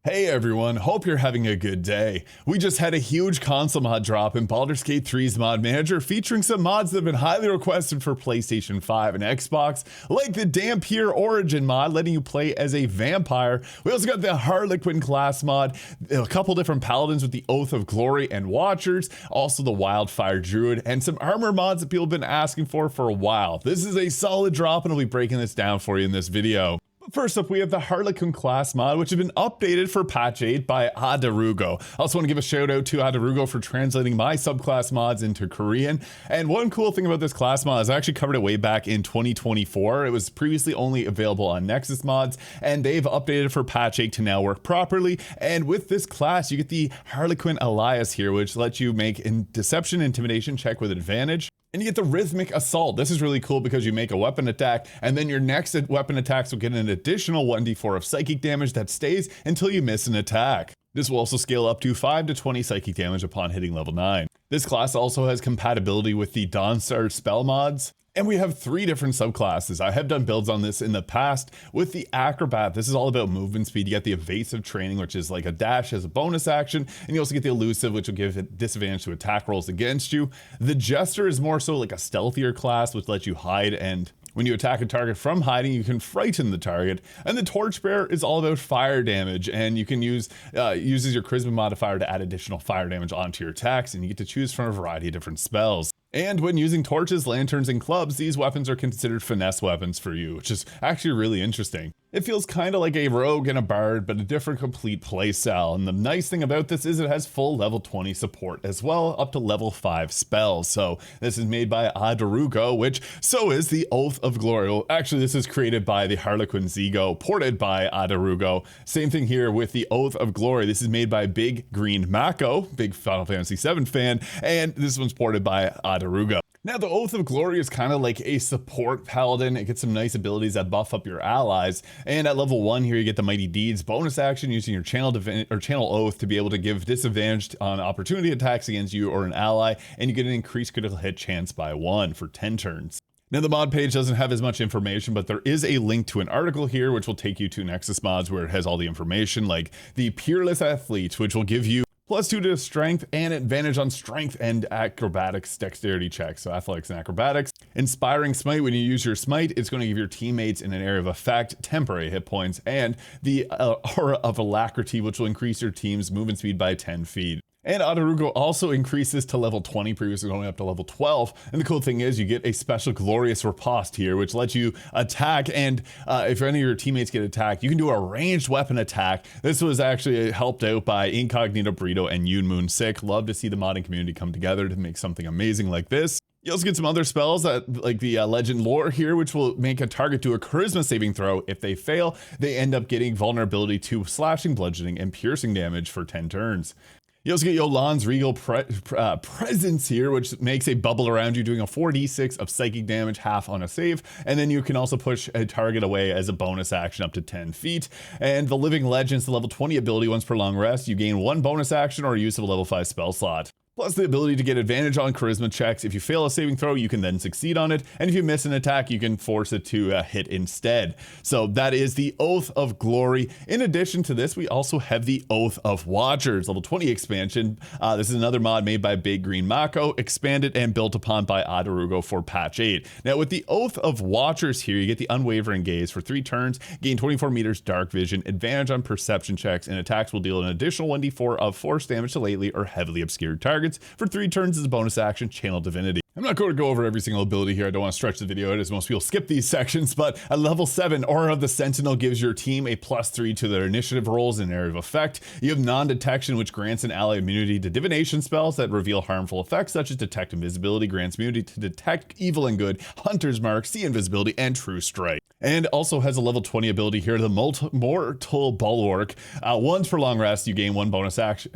Hey everyone, hope you're having a good day. We just had a huge console mod drop in Baldur's Gate 3's mod manager featuring some mods that have been highly requested for PlayStation 5 and Xbox, like the Dhampir Origin mod letting you play as a vampire. We also got the Harlequin Class Mod, a couple different Paladins with the Oath of Glory and Watchers, also the Wildfire Druid, and some armor mods that people have been asking for a while. This is a solid drop and I'll be breaking this down for you in this video. First up, we have the Harlequin Class Mod, which has been updated for patch 8 by Adarugo. I also want to give a shout out to Adarugo for translating my subclass mods into Korean. And one cool thing about this class mod is I actually covered it way back in 2024. It was previously only available on Nexus mods, and they've updated it for patch 8 to now work properly. And with this class, you get the Harlequin Alias here, which lets you make a deception intimidation check with advantage. And you get the Rhythmic Assault. This is really cool because you make a weapon attack, and then your next weapon attacks will get an additional 1d4 of psychic damage that stays until you miss an attack. This will also scale up to 5 to 20 psychic damage upon hitting level 9. This class also has compatibility with the Dawnstar spell mods. And we have 3 different subclasses. I have done builds on this in the past. With the Acrobat, this is all about movement speed. You get the Evasive Training, which is like a dash as a bonus action. And you also get the Elusive, which will give it disadvantage to attack rolls against you. The Jester is more so like a stealthier class, which lets you hide, and when you attack a target from hiding, you can frighten the target. And the Torchbearer is all about fire damage, and you can uses your Charisma modifier to add additional fire damage onto your attacks, and you get to choose from a variety of different spells. And when using torches, lanterns, and clubs, these weapons are considered finesse weapons for you, which is actually really interesting. It feels kind of like a rogue and a bard, but a different complete playstyle. And the nice thing about this is it has full level 20 support as well, up to level 5 spells. So this is made by Adarugo, which so is the Oath of Glory. Well, actually, this is created by the Harlequin Zigo, ported by Adarugo. Same thing here with the Oath of Glory. This is made by Big Green Mako, big Final Fantasy VII fan, and this one's ported by Adarugo. Now, the Oath of Glory is kind of like a support paladin. It gets some nice abilities that buff up your allies. And at level 1 here, you get the Mighty Deeds bonus action using your channel Oath to be able to give disadvantage on opportunity attacks against you or an ally. And you get an increased critical hit chance by 1 for 10 turns. Now, the mod page doesn't have as much information, but there is a link to an article here, which will take you to Nexus mods where it has all the information, like the Peerless Athlete, which will give you +2 to strength and advantage on strength and acrobatics dexterity checks, so athletics and acrobatics. Inspiring Smite, when you use your smite, it's going to give your teammates in an area of effect temporary hit points, and the Aura of Alacrity, which will increase your team's movement speed by 10 feet. And Adarugo also increases to level 20, previously going up to level 12. And the cool thing is you get a special Glorious Riposte here, which lets you attack. And if any of your teammates get attacked, you can do a ranged weapon attack. This was actually helped out by Incognito Burrito and Yoon Moon Sick. Love to see the modding community come together to make something amazing like this. You also get some other spells that, like the Legend Lore here, which will make a target do a Charisma saving throw. If they fail, they end up getting vulnerability to slashing, bludgeoning, and piercing damage for 10 turns. You also get Yolan's Regal Presence here, which makes a bubble around you, doing a 4d6 of psychic damage, half on a save. And then you can also push a target away as a bonus action up to 10 feet. And the Living Legends, the level 20 ability, once per long rest, you gain 1 bonus action or use of a level 5 spell slot. Plus the ability to get advantage on charisma checks. If you fail a saving throw, you can then succeed on it. And if you miss an attack, you can force it to hit instead. So that is the Oath of Glory. In addition to this, we also have the Oath of Watchers, level 20 expansion. This is another mod made by Big Green Mako, expanded and built upon by Adarugo for patch 8. Now with the Oath of Watchers here, you get the Unwavering Gaze for 3 turns, gain 24 meters dark vision, advantage on perception checks, and attacks will deal an additional 1d4 of force damage to lately or heavily obscured targets. For 3 turns as a bonus action, Channel Divinity. I'm not going to go over every single ability here. I don't want to stretch the video out as most people skip these sections, but at level 7, Aura of the Sentinel gives your team a +3 to their initiative rolls in area of effect. You have Non-Detection, which grants an ally immunity to divination spells that reveal harmful effects, such as Detect Invisibility, grants immunity to detect evil and good, Hunter's Mark, See Invisibility, and True Strike. And also has a level 20 ability here, the Mortal Bulwark. Once per long rest, you gain 1 bonus action.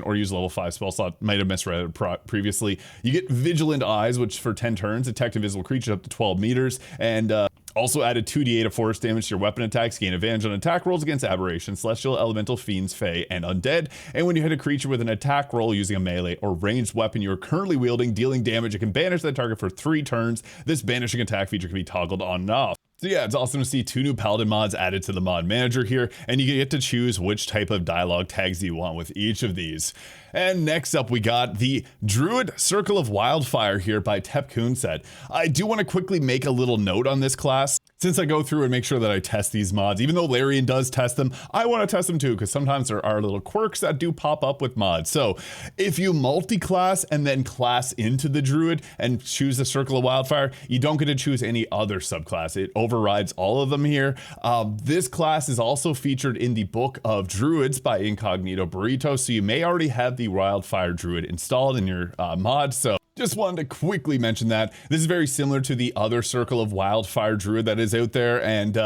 Or use a level 5 spell slot. Might have misread it previously. You get Vigilant Eyes, which for 10 turns, detect invisible creatures up to 12 meters, and also added 2d8 of force damage to your weapon attacks, gain advantage on attack rolls against aberrations, celestial, elemental, fiends, fae, and undead. And when you hit a creature with an attack roll using a melee or ranged weapon you are currently wielding, dealing damage, it can banish that target for 3 turns. This banishing attack feature can be toggled on and off. So yeah, it's awesome to see 2 new Paladin mods added to the mod manager here, and you get to choose which type of dialogue tags you want with each of these. And next up, we got the Druid Circle of Wildfire here by Tepcoonset. I do want to quickly make a little note on this class. Since I go through and make sure that I test these mods, even though Larian does test them, I want to test them too, because sometimes there are little quirks that do pop up with mods. So if you multi-class and then class into the Druid and choose the Circle of Wildfire, you don't get to choose any other subclass. It overrides all of them here. This class is also featured in the Book of Druids by Incognito Burrito, so you may already have the Wildfire Druid installed in your mod. So just wanted to quickly mention that. This is very similar to the other Circle of Wildfire Druid that is out there, and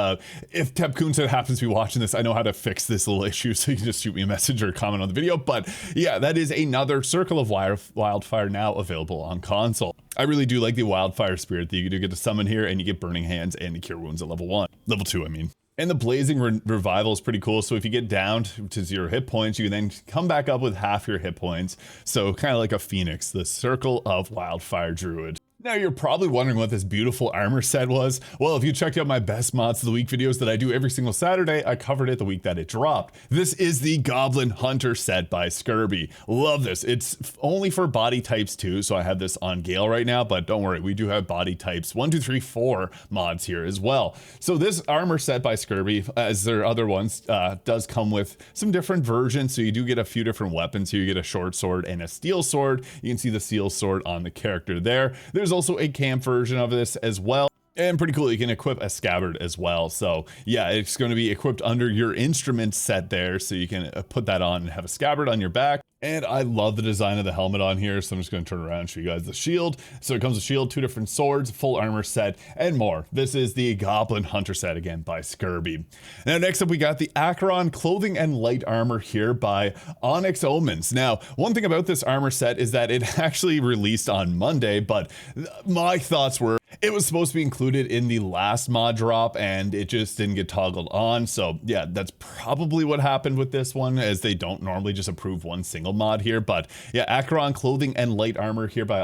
if Tepcoonset happens to be watching this, I know how to fix this little issue, so you can just shoot me a message or comment on the video. But yeah, that is another Circle of Wildfire now available on console. I really do like the Wildfire Spirit that you do get to summon here, and you get Burning Hands and the Cure Wounds at level 1. Level 2, I mean. And the Blazing Revival is pretty cool. So if you get down to 0 hit points, you can then come back up with half your hit points. So kind of like a Phoenix, the Circle of Wildfire Druid. Now you're probably wondering what this beautiful armor set was. Well, if you checked out my best mods of the week videos that I do every single Saturday, I covered it the week that it dropped. This is the Goblin Hunter set by Skirby. Love this. It's only for body types too, so I have this on Gale right now, but don't worry, we do have body types 1, 2, 3, 4 mods here as well. So this armor set by Skirby, as their other ones, does come with some different versions. So you do get a few different weapons here. You get a short sword and a steel sword. You can see the steel sword on the character there. There's also a camp version of this as well. And pretty cool, you can equip a scabbard as well. So yeah, it's going to be equipped under your instrument set there. So you can put that on and have a scabbard on your back. And I love the design of the helmet on here. So I'm just going to turn around and show you guys the shield. So it comes with shield, 2 different swords, full armor set, and more. This is the Goblin Hunter set again by Skirby. Now next up, we got the Acheron clothing and light armor here by Onyx Omens. Now, one thing about this armor set is that it actually released on Monday, but my thoughts were it was supposed to be included in the last mod drop and it just didn't get toggled on. So yeah, that's probably what happened with this one, as they don't normally just approve one single mod here. But yeah, Acheron clothing and light armor here by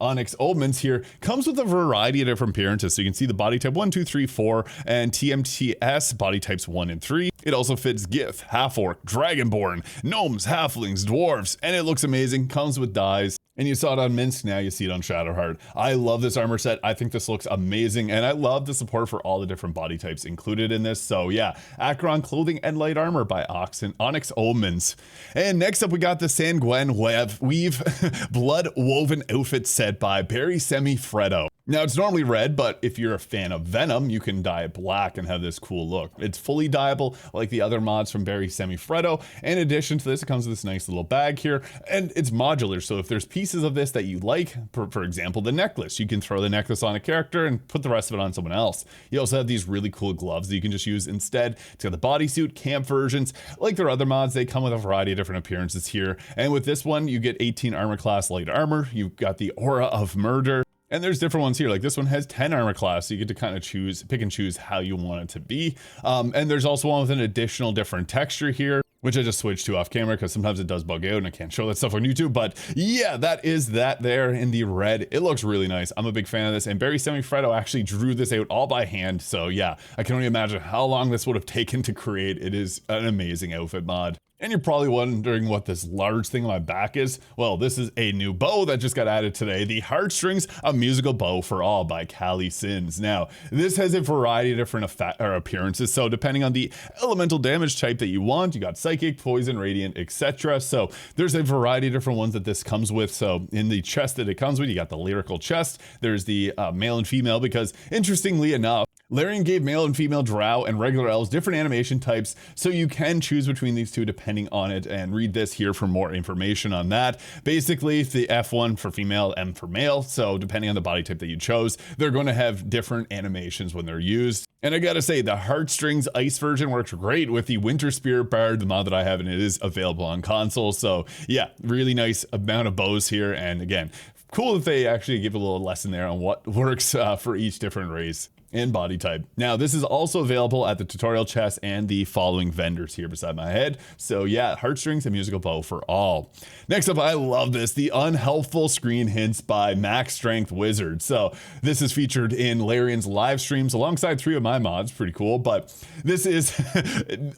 Onyx Omens here comes with a variety of different appearances. So you can see the body type 1, 2, 3, 4, and TMTS body types 1 and 3. It also fits Gith, Half-Orc, Dragonborn, Gnomes, Halflings, Dwarves, and it looks amazing. Comes with dyes. And you saw it on Minsk, now you see it on Shadowheart. I love this armor set. I think this looks amazing, and I love the support for all the different body types included in this. So yeah, Acheron clothing and light armor by Onyx Omens. And next up, we got the Sanguine Weave blood woven outfit set by Barry Semifreddo. Now it's normally red, but if you're a fan of Venom, you can dye it black and have this cool look. It's fully dyeable like the other mods from Barry Semifreddo. In addition to this, it comes with this nice little bag here, and it's modular. So if there's pieces of this that you like, for example, the necklace, you can throw the necklace on a character and put the rest of it on someone else. You also have these really cool gloves that you can just use instead. It's got the bodysuit, camp versions. Like their other mods, they come with a variety of different appearances here. And with this one, you get 18 armor class light armor. You've got the Aura of Murder. And there's different ones here, like this one has 10 armor class, so you get to kind of pick and choose how you want it to be. And there's also one with an additional different texture here, which I just switched to off camera because sometimes it does bug out and I can't show that stuff on YouTube. But yeah, that is that there in the red. It looks really nice. I'm a big fan of this, and Barry Semifreddo actually drew this out all by hand. So yeah, I can only imagine how long this would have taken to create. It is an amazing outfit mod. And you're probably wondering what this large thing on my back is. Well, this is a new bow that just got added today, the Heartstrings Musical Bow for All by Callie Sins. Now, this has a variety of different appearances, so depending on the elemental damage type that you want, you got Psychic, Poison, Radiant, etc. So there's a variety of different ones that this comes with. So in the chest that it comes with, you got the lyrical chest, there's the male and female, because interestingly enough, Larian gave male and female drow and regular elves different animation types, so you can choose between these two depending on it, and read this here for more information on that. Basically, the F1 for female, M for male, so depending on the body type that you chose, they're going to have different animations when they're used. And I gotta say, the Heartstrings Ice version works great with the Winter Spirit Bard, the mod that I have, and it is available on console. So yeah, really nice amount of bows here, and again, cool that they actually give a little lesson there on what works for each different race. and body type. Now, this is also available at the tutorial chest and the following vendors here beside my head. So yeah, Heartstrings and Musical Bow for all. Next up, I love this, the Unhelpful screen hints by Max Strength Wizard. So this is featured in Larian's live streams alongside 3 of my mods. Pretty cool, but this is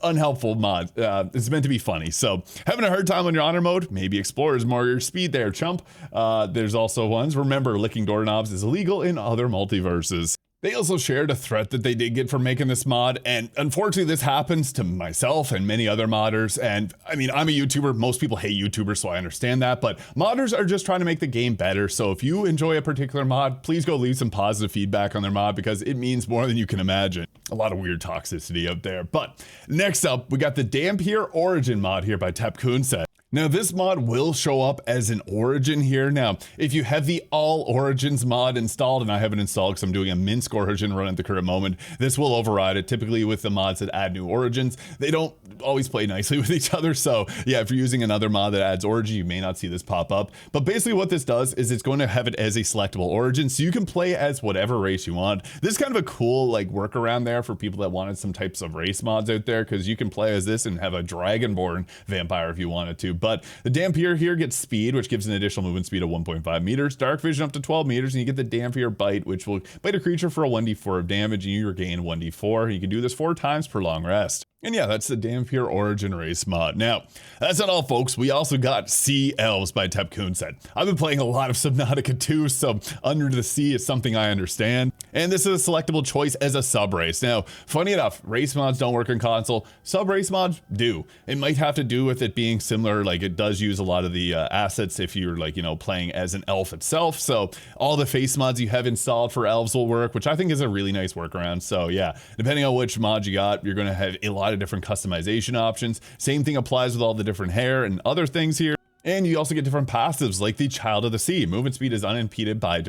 Unhelpful mod. It's meant to be funny. So having a hard time on your honor mode, maybe Explorer's more your speed there, chump. There's also ones, remember, licking doorknobs is illegal in other multiverses. They also shared a threat that they did get for making this mod, and unfortunately this happens to myself and many other modders, and I mean, I'm a YouTuber, most people hate YouTubers, so I understand that, but modders are just trying to make the game better, so if you enjoy a particular mod, please go leave some positive feedback on their mod, because it means more than you can imagine. A lot of weird toxicity out there. But next up, we got the Dhampir Origin mod here by Tepkunset. Now this mod will show up as an origin here. Now, if you have the all origins mod installed, and I have it installed because I'm doing a Minsk origin run at the current moment, this will override it. Typically with the mods that add new origins, they don't always play nicely with each other. So yeah, if you're using another mod that adds origin, you may not see this pop up. But basically what this does is it's going to have it as a selectable origin. So you can play as whatever race you want. This is kind of a cool like workaround there for people that wanted some types of race mods out there, because you can play as this and have a dragonborn vampire if you wanted to. But the Dhampir here gets speed, which gives an additional movement speed of 1.5 meters, dark vision up to 12 meters, and you get the Dhampir bite, which will bite a creature for a 1d4 of damage, and you regain 1d4. You can do this 4 times per long rest. And yeah, that's the Dhampir Origin race mod. Now, that's not all, folks. We also got Sea Elves by Tepkunset. I've been playing a lot of Subnautica too, so Under the Sea is something I understand. And this is a selectable choice as a sub-race. Now, funny enough, race mods don't work in console. Sub-race mods do. It might have to do with it being similar, like it does use a lot of the assets if you're like, you know, playing as an elf itself. So all the face mods you have installed for elves will work, which I think is a really nice workaround. So yeah, depending on which mod you got, you're going to have a lot of different customization options. Same thing applies with all the different hair and other things here. And you also get different passives like the Child of the Sea. Movement speed is unimpeded by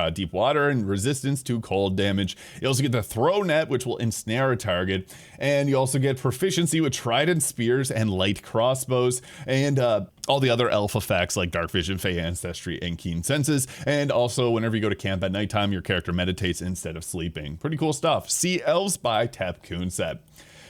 deep water and resistance to cold damage. You also get the Throw Net, which will ensnare a target. And you also get proficiency with trident spears and light crossbows. And all the other elf effects like dark vision, fey ancestry, and keen senses. And also whenever you go to camp at nighttime, your character meditates instead of sleeping. Pretty cool stuff. Sea Elves by Tepkunset.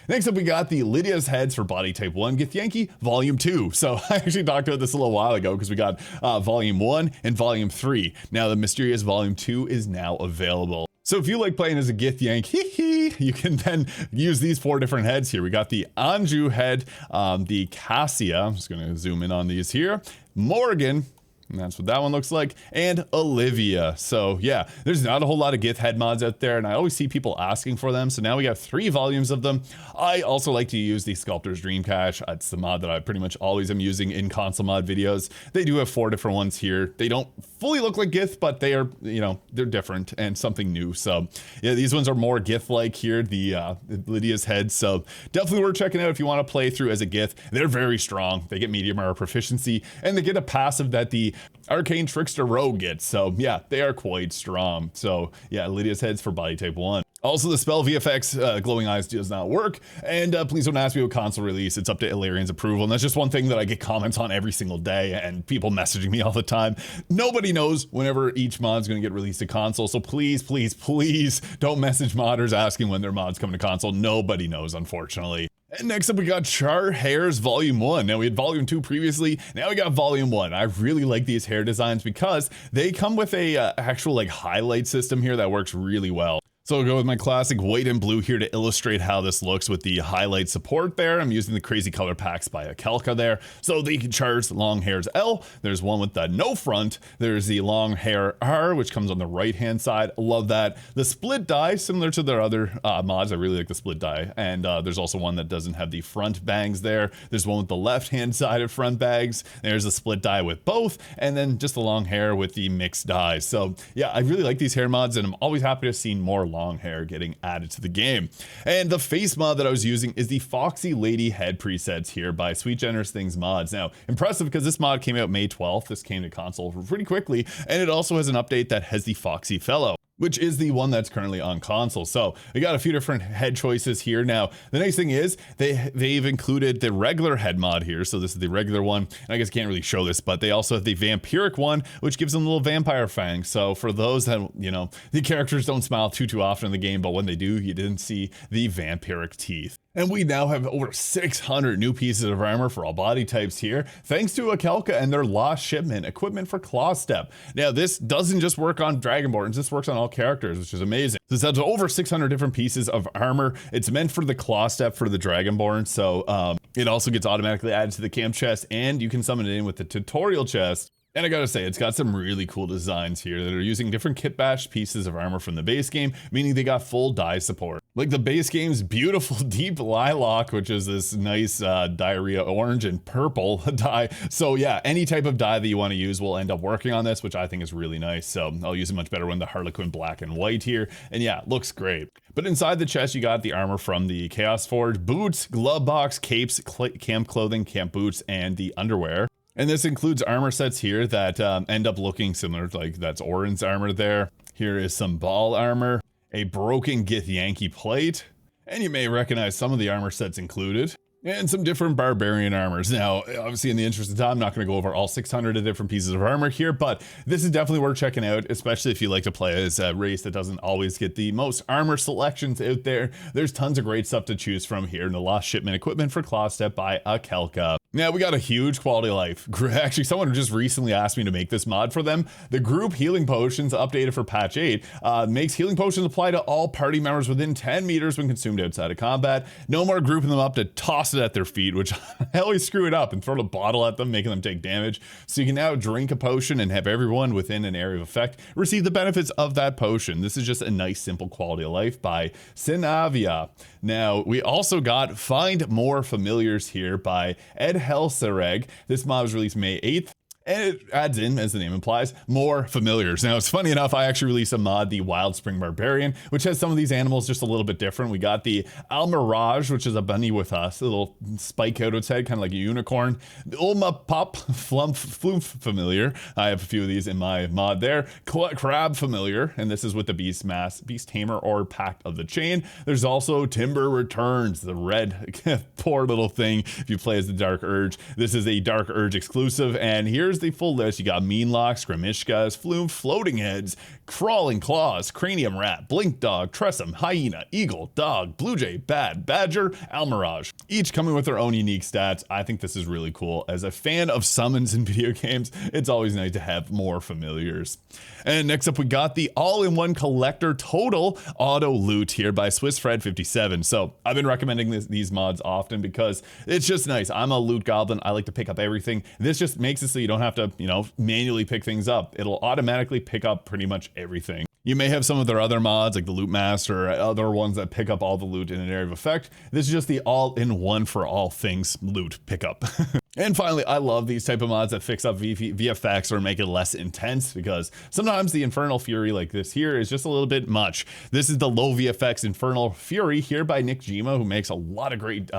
Next up, we got the Lydia's Heads for Body Type 1 Githyanki Volume 2. So I actually talked about this a little while ago because we got Volume 1 and Volume 3. Now the mysterious Volume 2 is now available. So if you like playing as a Githyank, you can then use these 4 different heads here. We got the Anju head, the Cassia, I'm just gonna zoom in on these here, Morgan, and that's what that one looks like, and Olivia. So yeah, there's not a whole lot of Gith head mods out there, and I always see people asking for them. So now we got 3 volumes of them. I also like to use the Sculptor's Dream Cache. It's the mod that I pretty much always am using in console mod videos. They do have 4 different ones here. They don't fully look like Gith, but they are, you know, they're different and something new. So yeah, these ones are more Gith-like here, the Lydia's Head. So definitely worth checking out if you want to play through as a Gith. They're very strong. They get medium armor proficiency, and they get a passive that the Arcane Trickster Rogue gets. So yeah, they are quite strong. So yeah, Lydia's Heads for Body Type 1. Also, the spell VFX Glowing Eyes does not work, and please don't ask me about console release. It's up to Illyrian's approval, and that's just one thing that I get comments on every single day, and people messaging me all the time. Nobody knows whenever each mod's going to get released to console, so please, please, please don't message modders asking when their mod's coming to console. Nobody knows, unfortunately. And next up, we got Char Hairs Volume 1. Now, we had Volume 2 previously. Now we got Volume 1. I really like these hair designs because they come with a actual like highlight system here that works really well. So I'll go with my classic white and blue here to illustrate how this looks with the highlight support there. I'm using the Crazy Color Packs by Akelka there. So the Char's long hairs L. There's one with the no front. There's the long hair R, which comes on the right hand side. Love that. The split die, similar to their other mods. I really like the split die. And there's also one that doesn't have the front bangs there. There's one with the left hand side of front bangs. There's a split die with both. And then just the long hair with the mixed dies. So yeah, I really like these hair mods, and I'm always happy to see more long hair getting added to the game. And the face mod that I was using is the Foxey Lady head presets here by Sweet Generous Things Mods. Now, impressive because this mod came out May 12th. This came to console pretty quickly, and it also has an update that has the Foxey Fellow, which is the one that's currently on console. So we got a few different head choices here. Now, the nice thing is they've included the regular head mod here. So this is the regular one. And I guess can't really show this, but they also have the vampiric one, which gives them little vampire fangs. So for those that, you know, the characters don't smile too often in the game, but when they do, you didn't see the vampiric teeth. And we now have over 600 new pieces of armor for all body types here, thanks to Acheron and their Lost Shipment equipment for Claw Step. Now, this doesn't just work on Dragonborns, this works on all characters, which is amazing. This has over 600 different pieces of armor. It's meant for the Claw Step for the Dragonborn, so it also gets automatically added to the camp chest, and you can summon it in with the tutorial chest. And I gotta say, it's got some really cool designs here that are using different kit bash pieces of armor from the base game, meaning they got full dye support. Like the base game's beautiful deep lilac, which is this nice diarrhea orange and purple dye. So yeah, any type of dye that you want to use will end up working on this, which I think is really nice. So I'll use a much better one, the Harlequin black and white here. And yeah, looks great. But inside the chest, you got the armor from the Chaos Forge, boots, glove box, capes, camp clothing, camp boots, and the underwear. And this includes armor sets here that end up looking similar, like that's Orin's armor there. Here is some ball armor, a broken Githyanki plate, and you may recognize some of the armor sets included, and some different barbarian armors. Now, obviously in the interest of time, I'm not going to go over all 600 of different pieces of armor here, but this is definitely worth checking out, especially if you like to play as a race that doesn't always get the most armor selections out there. There's tons of great stuff to choose from here in the Lost Shipment equipment for Claw Step by Acheron. Now, we got a huge quality of life. Actually, someone just recently asked me to make this mod for them. The group healing potions updated for patch 8 makes healing potions apply to all party members within 10 meters when consumed outside of combat. No more grouping them up to toss it at their feet, which I always screw it up and throw a bottle at them, making them take damage. So you can now drink a potion and have everyone within an area of effect receive the benefits of that potion. This is just a nice, simple quality of life by Sinavia. Now, we also got Find More Familiars here by Ed Helsareg. This mod was released May 8th. And it adds in, as the name implies, more familiars. Now, it's funny enough, I actually released a mod, the Wild Spring Barbarian, which has some of these animals just a little bit different. We got the Almirage, which is a bunny with us, a little spike out of its head, kind of like a unicorn. The Ulma Pop Flumph familiar. I have a few of these in my mod there. Crab familiar, and this is with the Beast Tamer or Pact of the Chain. There's also Timber Returns, the red, poor little thing if you play as the Dark Urge. This is a Dark Urge exclusive, and here's the full list. You got Meanlocks, Grimishkas, Flume, Floating Heads, Crawling Claws, Cranium Rat, Blink Dog, Tressum, Hyena, Eagle, Dog, Blue Jay, Badger, Almirage. Each coming with their own unique stats. I think this is really cool. As a fan of summons in video games, it's always nice to have more familiars. And next up, we got the all-in-one collector total auto loot here by SwissFred57. So I've been recommending these mods often because it's just nice. I'm a loot goblin. I like to pick up everything. This just makes it so you don't have to, manually pick things up. It'll automatically pick up pretty much everything. You may have some of their other mods like the Loot Master or other ones that pick up all the loot in an area of effect. This is just the all-in-one for all things loot pickup. And finally, I love these type of mods that fix up VFX or make it less intense, because sometimes the Infernal Fury like this here is just a little bit much. This is the low VFX Infernal Fury here by Nick Jima, who makes a lot of great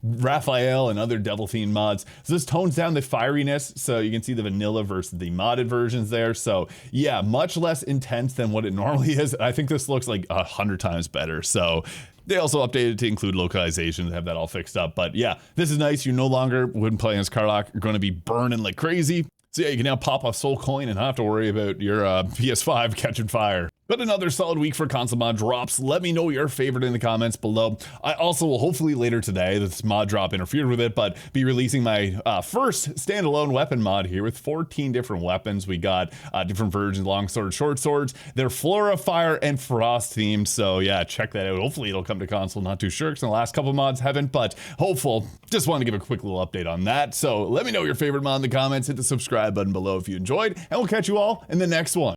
Raphael and other devil-themed mods. So this tones down the fieriness, so you can see the vanilla versus the modded versions there. So yeah, much less intense than what it normally is. I think this looks like 100 times better. So they also updated to include localization to have that all fixed up. But yeah, this is nice. You no longer, when playing as Karlach, you're going to be burning like crazy. So yeah, you can now pop a soul coin and not have to worry about your PS5 catching fire. But another solid week for console mod drops. Let me know your favorite in the comments below. I also will hopefully later today, this mod drop interfered with it, but be releasing my first standalone weapon mod here with 14 different weapons. We got different versions, long swords, short swords. They're Flora, Fire, and Frost themed. So yeah, check that out. Hopefully it'll come to console. Not too sure because the last couple mods haven't, but hopeful. Just want to give a quick little update on that. So let me know your favorite mod in the comments. Hit the subscribe button below if you enjoyed, and we'll catch you all in the next one.